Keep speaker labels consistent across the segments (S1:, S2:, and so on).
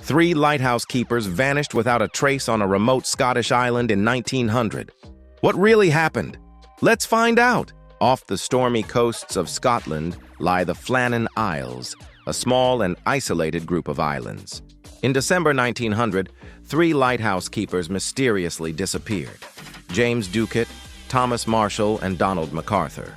S1: 3 lighthouse keepers vanished without a trace on a remote Scottish island in 1900. What really happened? Let's find out! Off the stormy coasts of Scotland lie the Flannan Isles, a small and isolated group of islands. In December 1900, 3 lighthouse keepers mysteriously disappeared: James Ducat, Thomas Marshall, and Donald McArthur.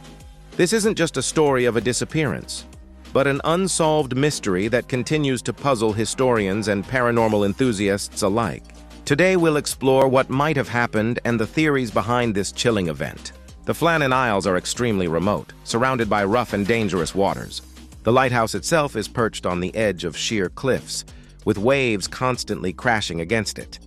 S1: This isn't just a story of a disappearance, but an unsolved mystery that continues to puzzle historians and paranormal enthusiasts alike. Today we'll explore what might have happened and the theories behind this chilling event. The Flannan Isles are extremely remote, surrounded by rough and dangerous waters. The lighthouse itself is perched on the edge of sheer cliffs, with waves constantly crashing against it.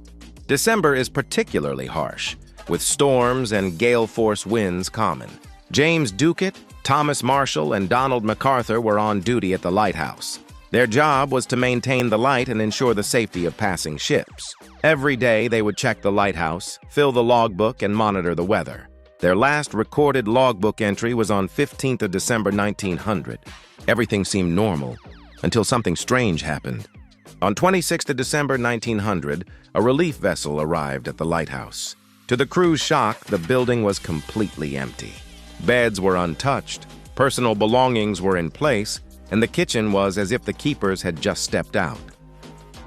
S1: December is particularly harsh, with storms and gale-force winds common. James Ducat, Thomas Marshall, and Donald McArthur were on duty at the lighthouse. Their job was to maintain the light and ensure the safety of passing ships. Every day they would check the lighthouse, fill the logbook, and monitor the weather. Their last recorded logbook entry was on 15th of December 1900. Everything seemed normal until something strange happened. On 26th of December 1900, a relief vessel arrived at the lighthouse. To the crew's shock, the building was completely empty. Beds were untouched, personal belongings were in place, and the kitchen was as if the keepers had just stepped out.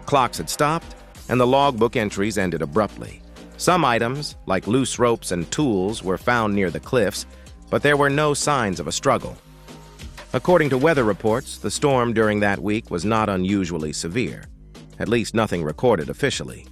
S1: Clocks had stopped, and the logbook entries ended abruptly. Some items, like loose ropes and tools, were found near the cliffs, but there were no signs of a struggle. According to weather reports, the storm during that week was not unusually severe, at least nothing recorded officially.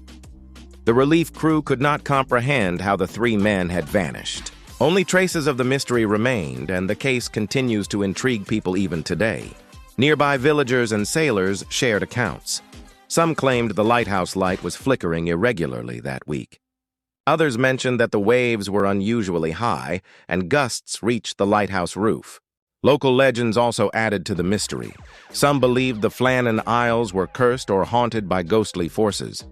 S1: The relief crew could not comprehend how the 3 men had vanished. Only traces of the mystery remained, and the case continues to intrigue people even today. Nearby villagers and sailors shared accounts. Some claimed the lighthouse light was flickering irregularly that week. Others mentioned that the waves were unusually high, and gusts reached the lighthouse roof. Local legends also added to the mystery. Some believed the Flannan Isles were cursed or haunted by ghostly forces.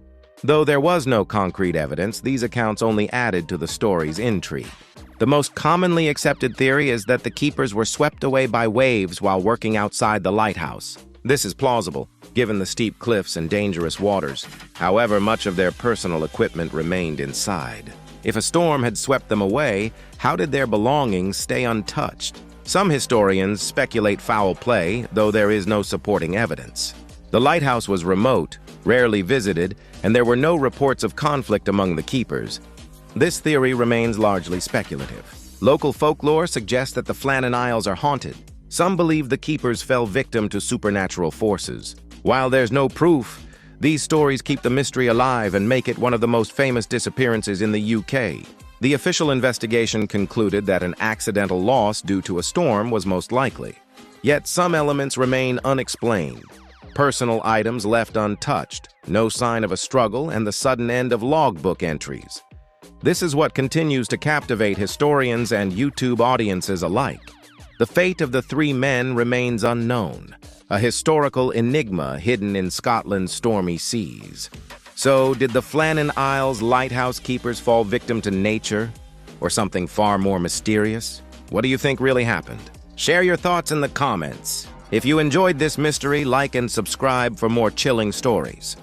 S1: Though there was no concrete evidence, these accounts only added to the story's intrigue. The most commonly accepted theory is that the keepers were swept away by waves while working outside the lighthouse. This is plausible, given the steep cliffs and dangerous waters. However, much of their personal equipment remained inside. If a storm had swept them away, how did their belongings stay untouched? Some historians speculate foul play, though there is no supporting evidence. The lighthouse was remote, rarely visited, and there were no reports of conflict among the keepers. This theory remains largely speculative. Local folklore suggests that the Flannan Isles are haunted. Some believe the keepers fell victim to supernatural forces. While there's no proof, these stories keep the mystery alive and make it one of the most famous disappearances in the UK. The official investigation concluded that an accidental loss due to a storm was most likely. Yet some elements remain unexplained. Personal items left untouched, no sign of a struggle, and the sudden end of logbook entries. This is what continues to captivate historians and YouTube audiences alike. The fate of the 3 men remains unknown, a historical enigma hidden in Scotland's stormy seas. So, did the Flannan Isles lighthouse keepers fall victim to nature, or something far more mysterious? What do you think really happened? Share your thoughts in the comments. If you enjoyed this mystery, like and subscribe for more chilling stories.